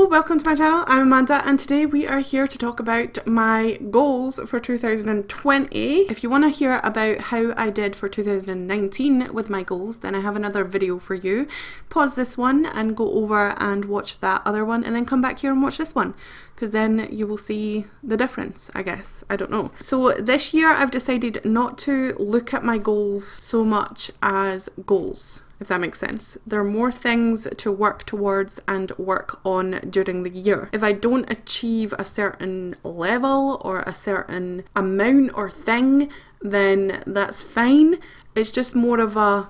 welcome to my channel. I'm Amanda and today we are here to talk about my goals for 2020. If you want to hear about how I did for 2019 with my goals, then I have another video for you. Pause this one and go over and watch that other one and then come back here and watch this one, because then you will see the difference, I guess. I don't know. So this year I've decided not to look at my goals so much as goals, if that makes sense. There are more things to work towards and work on during the year. If I don't achieve a certain level or a certain amount or thing, then that's fine. It's just more of a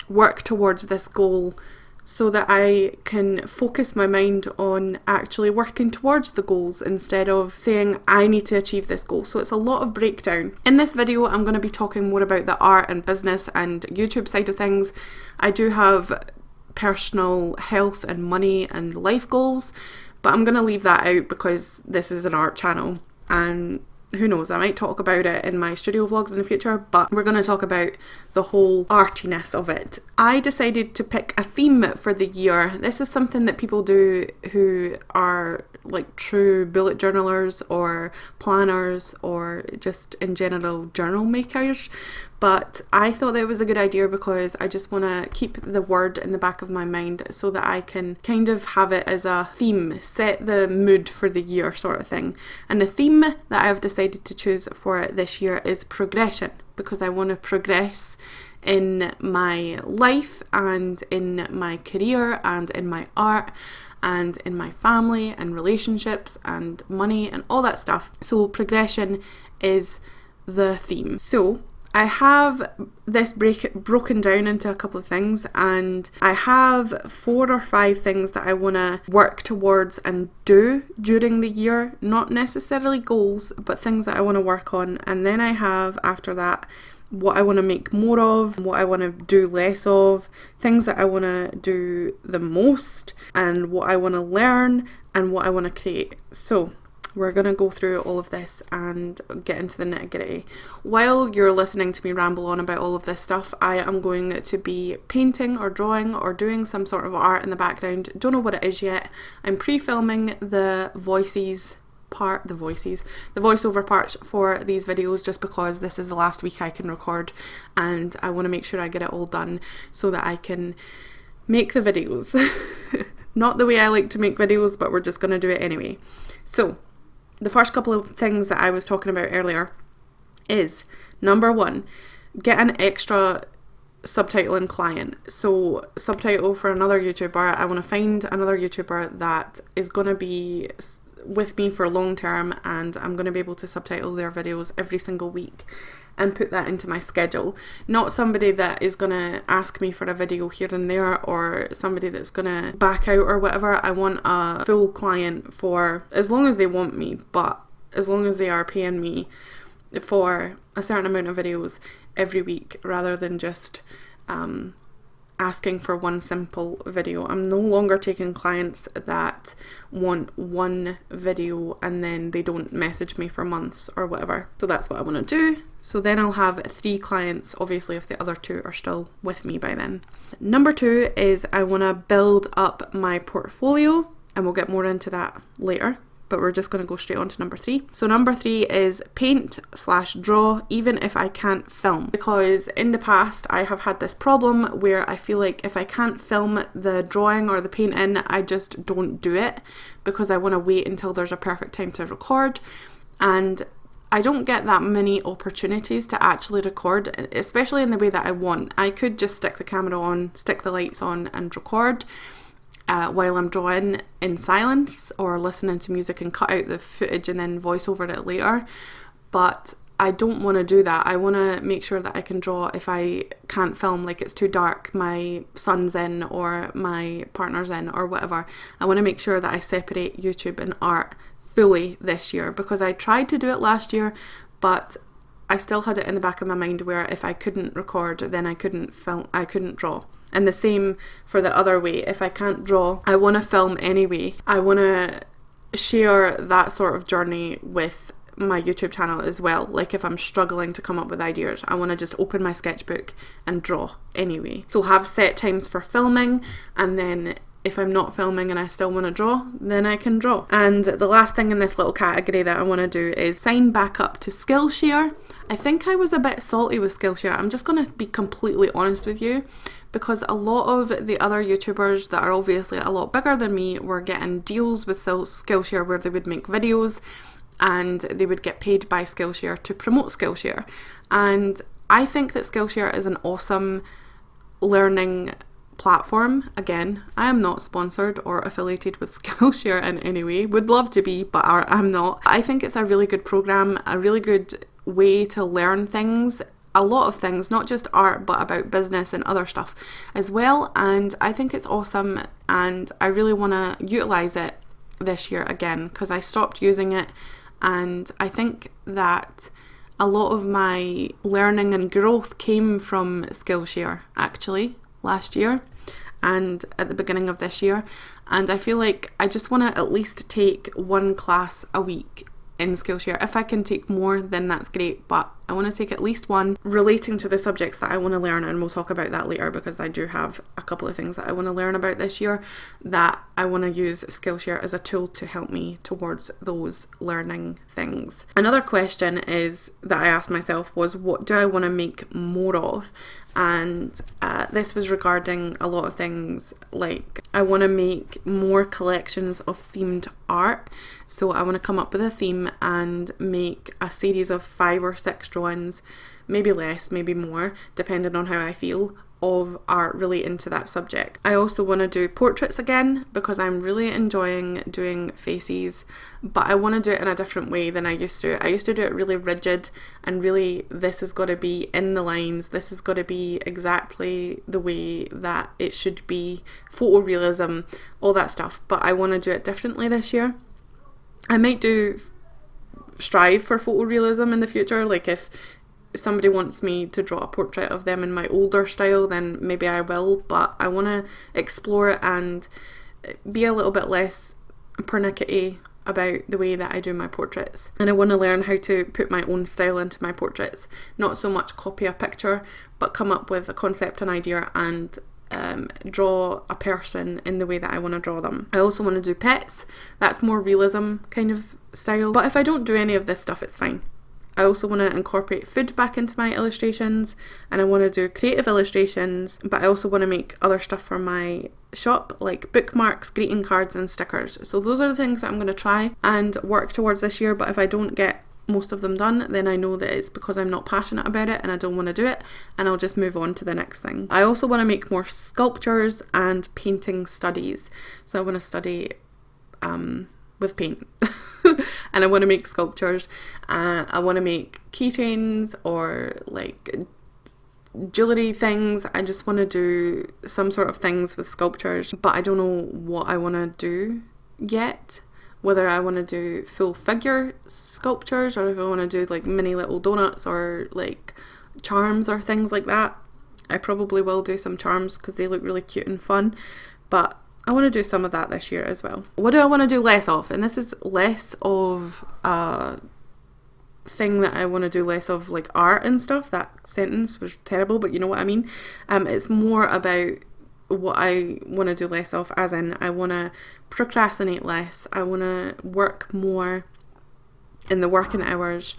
work towards this goal so that I can focus my mind on actually working towards the goals instead of saying I need to achieve this goal. So it's a lot of breakdown. In this video, I'm going to be talking more about the art and business and YouTube side of things. I do have personal health and money and life goals, but I'm going to leave that out because this is an art channel, and who knows, I might talk about it in my studio vlogs in the future, but we're going to talk about the whole artiness of it. I decided to pick a theme for the year. This is something that people do who are like true bullet journalers or planners or just in general journal makers, but I thought that it was a good idea because I just want to keep the word in the back of my mind so that I can kind of have it as a theme, set the mood for the year sort of thing. And the theme that I've decided to choose for this year is progression, because I want to progress in my life and in my career and in my art and in my family and relationships and money and all that stuff. So progression is the theme. So I have this broken down into a couple of things, and I have 4 or 5 things that I want to work towards and do during the year. Not necessarily goals, but things that I want to work on. And then I have, after that, what I want to make more of, what I want to do less of, things that I want to do the most, and what I want to learn and what I want to create. So we're going to go through all of this and get into the nitty-gritty. While you're listening to me ramble on about all of this stuff, I am going to be painting or drawing or doing some sort of art in the background. Don't know what it is yet. I'm pre-filming the voiceover part for these videos just because this is the last week I can record and I want to make sure I get it all done so that I can make the videos. Not the way I like to make videos, but we're just going to do it anyway. So the first couple of things that I was talking about earlier is, number 1, get an extra subtitling client. So subtitle for another YouTuber. I want to find another YouTuber that is going to be with me for long term, and I'm going to be able to subtitle their videos every single week and put that into my schedule. Not somebody that is going to ask me for a video here and there, or somebody that's going to back out or whatever. I want a full client for as long as they want me, but as long as they are paying me for a certain amount of videos every week, rather than just asking for one simple video. I'm no longer taking clients that want one video and then they don't message me for months or whatever. So that's what I want to do. So then I'll have 3 clients, obviously, if the other 2 are still with me by then. Number 2 is I want to build up my portfolio, and we'll get more into that later, but we're just going to go straight on to number 3. So number 3 is paint/draw, even if I can't film. Because in the past I have had this problem where I feel like if I can't film the drawing or the painting, I just don't do it because I want to wait until there's a perfect time to record. And I don't get that many opportunities to actually record, especially in the way that I want. I could just stick the camera on, stick the lights on and record while I'm drawing in silence or listening to music and cut out the footage and then voice over it later. But I don't want to do that. I want to make sure that I can draw if I can't film, like it's too dark, my son's in or my partner's in or whatever. I want to make sure that I separate YouTube and art fully this year, because I tried to do it last year, but I still had it in the back of my mind where if I couldn't record, then I couldn't film, I couldn't draw. And the same for the other way. If I can't draw, I want to film anyway. I want to share that sort of journey with my YouTube channel as well. Like if I'm struggling to come up with ideas, I want to just open my sketchbook and draw anyway. So have set times for filming, and then if I'm not filming and I still want to draw, then I can draw. And the last thing in this little category that I want to do is sign back up to Skillshare. I think I was a bit salty with Skillshare. I'm just going to be completely honest with you, because a lot of the other YouTubers that are obviously a lot bigger than me were getting deals with Skillshare where they would make videos and they would get paid by Skillshare to promote Skillshare. And I think that Skillshare is an awesome learning platform. Again, I am not sponsored or affiliated with Skillshare in any way. Would love to be, but I'm not. I think it's a really good program, a really good way to learn things, a lot of things, not just art, but about business and other stuff as well. And I think it's awesome, and I really want to utilize it this year again, because I stopped using it, and I think that a lot of my learning and growth came from Skillshare actually last year and at the beginning of this year. And I feel like I just want to at least take one class a week in Skillshare. If I can take more, then that's great, but I want to take at least one relating to the subjects that I want to learn, and we'll talk about that later, because I do have a couple of things that I want to learn about this year that I want to use Skillshare as a tool to help me towards those learning things. Another question is that I asked myself was, what do I want to make more of? And this was regarding a lot of things, like I want to make more collections of themed art. So I want to come up with a theme and make a series of 5 or 6 drawings, maybe less, maybe more, depending on how I feel, of art relating to that subject. I also want to do portraits again, because I'm really enjoying doing faces, but I want to do it in a different way than I used to. I used to do it really rigid and really, this has got to be in the lines, this has got to be exactly the way that it should be, photorealism, all that stuff. But I want to do it differently this year. I might strive for photorealism in the future, like if somebody wants me to draw a portrait of them in my older style, then maybe I will, but I want to explore it and be a little bit less pernickety about the way that I do my portraits. And I want to learn how to put my own style into my portraits, not so much copy a picture, but come up with a concept, an idea, and draw a person in the way that I want to draw them. I also want to do pets. That's more realism kind of style, but if I don't do any of this stuff, it's fine. I also want to incorporate food back into my illustrations, and I want to do creative illustrations, but I also want to make other stuff for my shop, like bookmarks, greeting cards and stickers. So those are the things that I'm going to try and work towards this year, but if I don't get most of them done, then I know that it's because I'm not passionate about it and I don't want to do it, and I'll just move on to the next thing. I also want to make more sculptures and painting studies. So I want to study with paint and I want to make sculptures. I want to make keychains or like jewellery things. I just want to do some sort of things with sculptures, but I don't know what I want to do yet. Whether I want to do full figure sculptures or if I want to do like mini little donuts or like charms or things like that. I probably will do some charms because they look really cute and fun, but I want to do some of that this year as well. What do I want to do less of? And this is less of a thing that I want to do less of, like art and stuff. That sentence was terrible, but you know what I mean. It's more about what I want to do less of, as in I want to procrastinate less. I want to work more in the working hours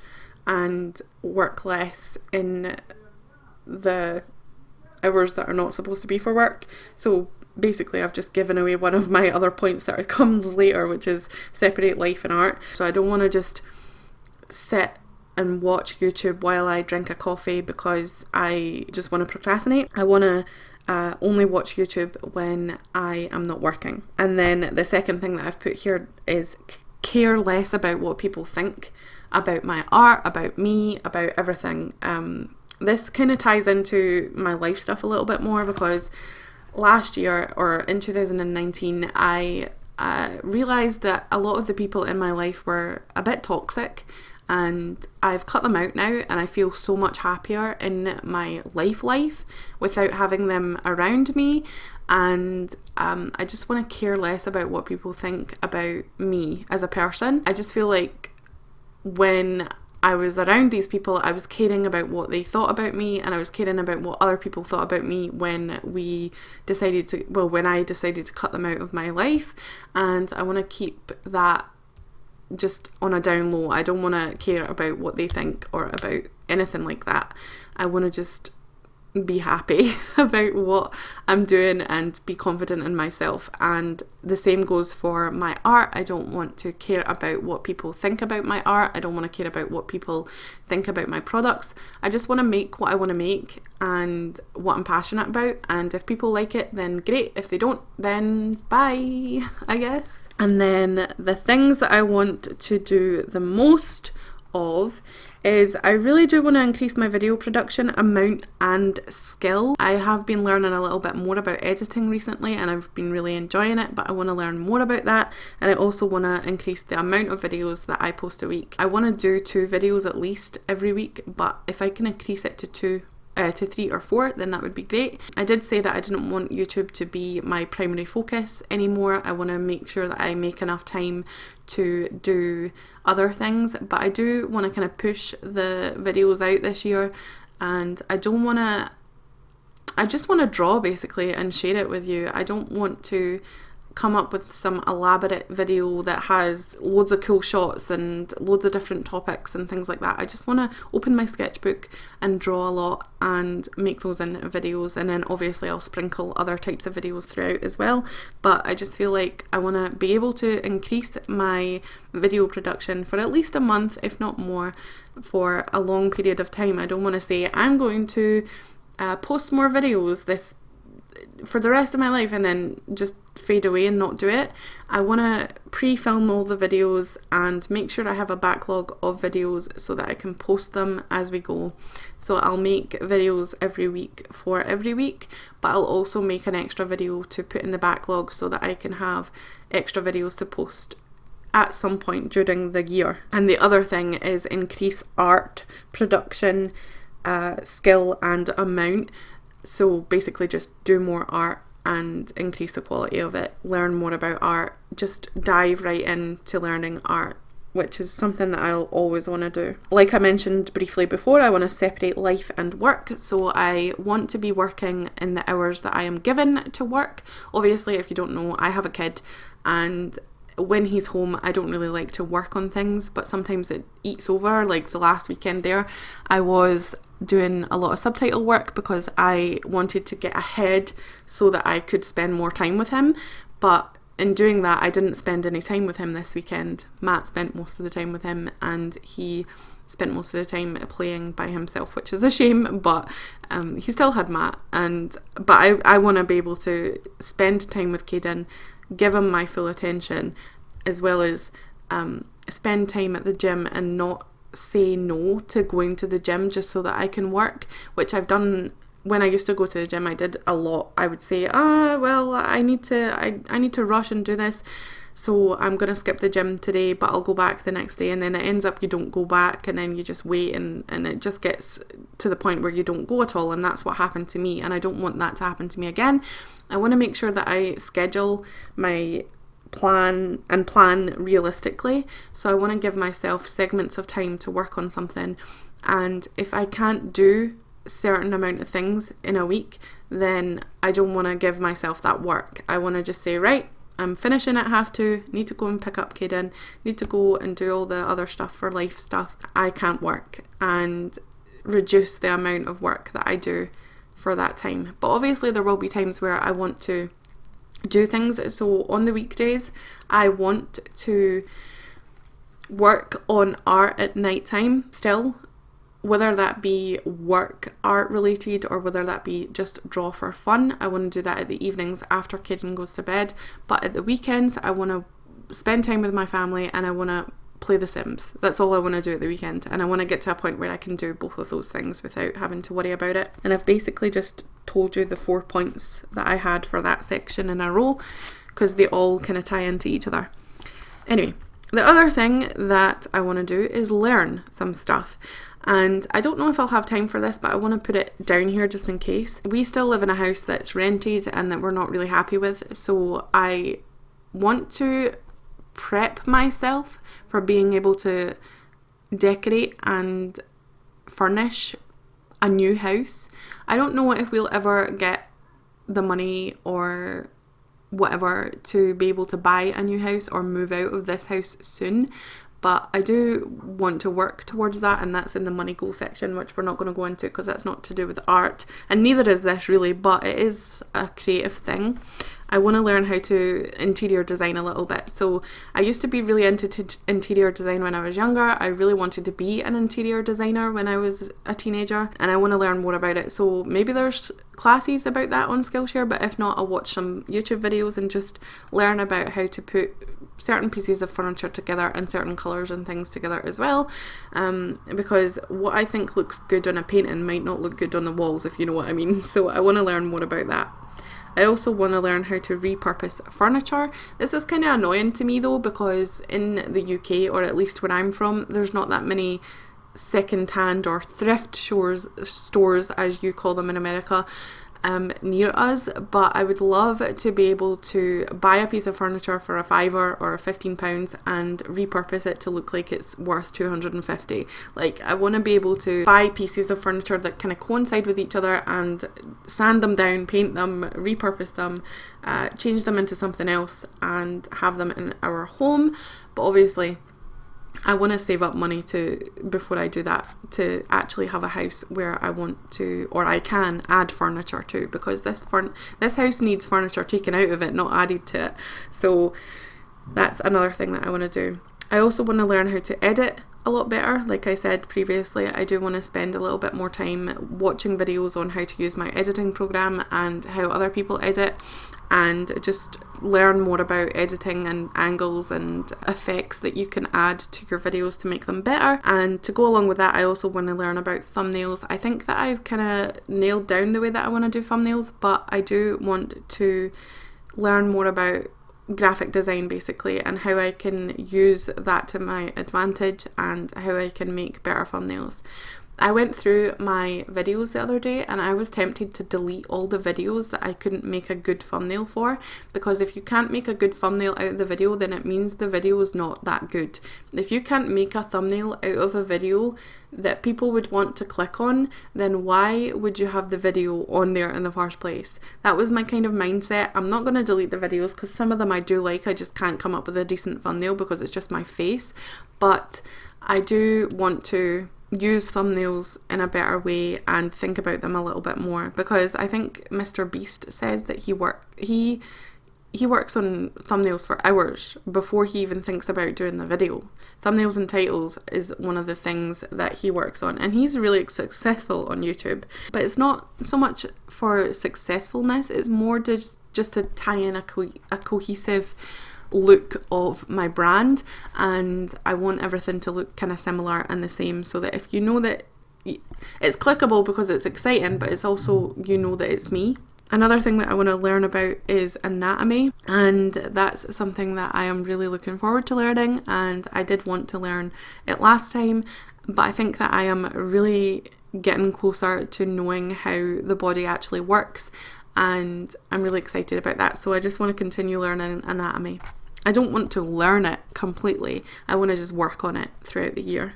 and work less in the hours that are not supposed to be for work. So basically I've just given away one of my other points that comes later, which is separate life and art. So I don't want to just sit and watch YouTube while I drink a coffee because I just want to procrastinate. I want to only watch YouTube when I am not working. And then the second thing that I've put here is care less about what people think about my art, about me, about everything. This kind of ties into my life stuff a little bit more, because last year, or in 2019, I realised that a lot of the people in my life were a bit toxic, and I've cut them out now, and I feel so much happier in my life without having them around me. And I just want to care less about what people think about me as a person. I just feel like when I was around these people, I was caring about what they thought about me, and I was caring about what other people thought about me when I decided to cut them out of my life. And I want to keep that just on a down low. I don't want to care about what they think or about anything like that. I want to just be happy about what I'm doing and be confident in myself. And the same goes for my art. I don't want to care about what people think about my art. I don't want to care about what people think about my products. I just want to make what I want to make and what I'm passionate about, and if people like it, then great. If they don't, then bye, I guess. And then the things that I want to do the most of is I really do want to increase my video production amount and skill. I have been learning a little bit more about editing recently and I've been really enjoying it, but I want to learn more about that, and I also want to increase the amount of videos that I post a week. I want to do 2 videos at least every week, but if I can increase it to 3 or 4, then that would be great. I did say that I didn't want YouTube to be my primary focus anymore. I want to make sure that I make enough time to do other things, but I do want to kind of push the videos out this year, and I just want to draw basically and share it with you. I don't want to come up with some elaborate video that has loads of cool shots and loads of different topics and things like that. I just want to open my sketchbook and draw a lot and make those into videos, and then obviously I'll sprinkle other types of videos throughout as well. But I just feel like I want to be able to increase my video production for at least a month, if not more, for a long period of time. I don't want to say I'm going to post more videos for the rest of my life and then just fade away and not do it. I want to pre-film all the videos and make sure I have a backlog of videos so that I can post them as we go. So I'll make videos every week for every week, but I'll also make an extra video to put in the backlog so that I can have extra videos to post at some point during the year. And the other thing is increase art production skill and amount. So basically just do more art and increase the quality of it, learn more about art, just dive right into learning art, which is something that I'll always want to do. Like I mentioned briefly before, I want to separate life and work, so I want to be working in the hours that I am given to work. Obviously, if you don't know, I have a kid, and when he's home I don't really like to work on things, but sometimes it eats over. Like the last weekend there, I was doing a lot of subtitle work because I wanted to get ahead so that I could spend more time with him, but in doing that I didn't spend any time with him this weekend. Matt spent most of the time with him and he spent most of the time playing by himself, which is a shame, but he still had Matt, but I want to be able to spend time with Caden, give him my full attention, as well as spend time at the gym and not say no to going to the gym just so that I can work, which I've done. When I used to go to the gym, I did a lot. I would say, well, I need to rush and do this, so I'm going to skip the gym today, but I'll go back the next day, and then it ends up you don't go back, and then you just wait, and it just gets to the point where you don't go at all, and that's what happened to me, and I don't want that to happen to me again. I want to make sure that I schedule my plan realistically, so I want to give myself segments of time to work on something, and if I can't do certain amount of things in a week, then I don't want to give myself that work. I want to just say, right, I'm finishing at 2:30, need to go and pick up Caden, need to go and do all the other stuff for life stuff. I can't work, and reduce the amount of work that I do for that time. But obviously there will be times where I want to do things. So on the weekdays I want to work on art at night time still, whether that be work art related or whether that be just draw for fun. I want to do that at the evenings after Caden goes to bed, but at the weekends I want to spend time with my family and I want to play The Sims. That's all I want to do at the weekend, and I want to get to a point where I can do both of those things without having to worry about it. And I've basically just told you the 4 points that I had for that section in a row because they all kind of tie into each other. Anyway, the other thing that I want to do is learn some stuff. And I don't know if I'll have time for this, but I want to put it down here just in case. We still live in a house that's rented and that we're not really happy with, so I want to prep myself for being able to decorate and furnish a new house. I don't know if we'll ever get the money or whatever to be able to buy a new house or move out of this house soon, but I do want to work towards that, and that's in the money goal section, which we're not going to go into because that's not to do with art, and neither is this really, but it is a creative thing. I want to learn how to interior design a little bit. So I used to be really into interior design when I was younger. I really wanted to be an interior designer when I was a teenager, and I want to learn more about it. So maybe there's classes about that on Skillshare, but if not, I'll watch some YouTube videos and just learn about how to put certain pieces of furniture together and certain colours and things together as well, because what I think looks good on a painting might not look good on the walls, if you know what I mean. So I want to learn more about that. I also want to learn how to repurpose furniture. This is kind of annoying to me though, because in the UK, or at least where I'm from, there's not that many second-hand or thrift stores, as you call them in America, near us, but I would love to be able to buy a piece of furniture for a £5 or £15 and repurpose it to look like it's worth £250. Like, I want to be able to buy pieces of furniture that kind of coincide with each other and sand them down, paint them, repurpose them, change them into something else and have them in our home. But obviously I want to save up money before I do that, to actually have a house where I want to, or I can, add furniture to, because this house needs furniture taken out of it, not added to it. So that's another thing that I want to do. I also want to learn how to edit a lot better. Like I said previously, I do want to spend a little bit more time watching videos on how to use my editing program and how other people edit, and just learn more about editing and angles and effects that you can add to your videos to make them better. And to go along with that, I also want to learn about thumbnails. I think that I've kind of nailed down the way that I want to do thumbnails, but I do want to learn more about graphic design basically, and how I can use that to my advantage and how I can make better thumbnails. I went through my videos the other day and I was tempted to delete all the videos that I couldn't make a good thumbnail for, because if you can't make a good thumbnail out of the video, then it means the video is not that good. If you can't make a thumbnail out of a video that people would want to click on, then why would you have the video on there in the first place? That was my kind of mindset. I'm not going to delete the videos because some of them I do like, I just can't come up with a decent thumbnail because it's just my face, but I do want to use thumbnails in a better way and think about them a little bit more, because I think Mr. Beast says that he works on thumbnails for hours before he even thinks about doing the video. Thumbnails and titles is one of the things that he works on, and he's really successful on YouTube. But it's not so much for successfulness, it's more just to tie in a cohesive look of my brand, and I want everything to look kind of similar and the same, so that if you know that it's clickable because it's exciting, but it's also, you know, that it's me. Another thing that I want to learn about is anatomy, and that's something that I am really looking forward to learning, and I did want to learn it last time, but I think that I am really getting closer to knowing how the body actually works, and I'm really excited about that. So I just want to continue learning anatomy. I don't want to learn it completely, I want to just work on it throughout the year.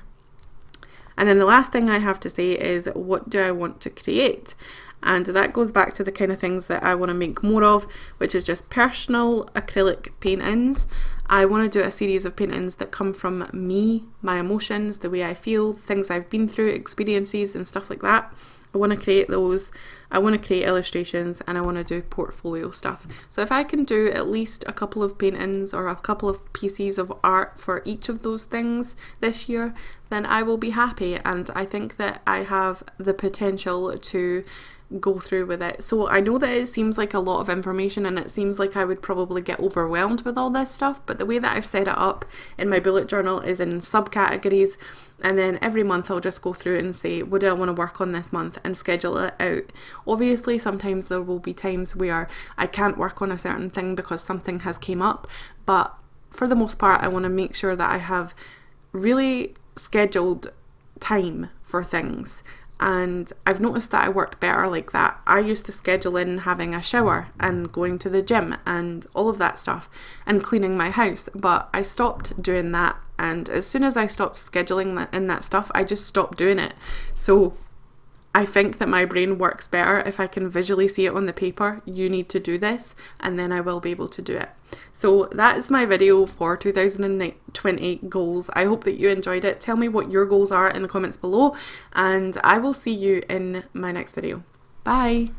And then the last thing I have to say is, what do I want to create? And that goes back to the kind of things that I want to make more of, which is just personal acrylic paintings. I want to do a series of paintings that come from me, my emotions, the way I feel, things I've been through, experiences and stuff like that. I want to create those, I want to create illustrations, and I want to do portfolio stuff. So if I can do at least a couple of paintings or a couple of pieces of art for each of those things this year, then I will be happy, and I think that I have the potential to go through with it. So I know that it seems like a lot of information, and it seems like I would probably get overwhelmed with all this stuff, but the way that I've set it up in my bullet journal is in subcategories, and then every month I'll just go through and say, what do I want to work on this month, and schedule it out. Obviously sometimes there will be times where I can't work on a certain thing because something has came up, but for the most part I want to make sure that I have really scheduled time for things, and I've noticed that I work better like that. I used to schedule in having a shower and going to the gym and all of that stuff and cleaning my house, but I stopped doing that, and as soon as I stopped scheduling in that stuff, I just stopped doing it. So I think that my brain works better if I can visually see it on the paper. You need to do this, and then I will be able to do it. So that is my video for 2020 goals. I hope that you enjoyed it. Tell me what your goals are in the comments below, and I will see you in my next video. Bye!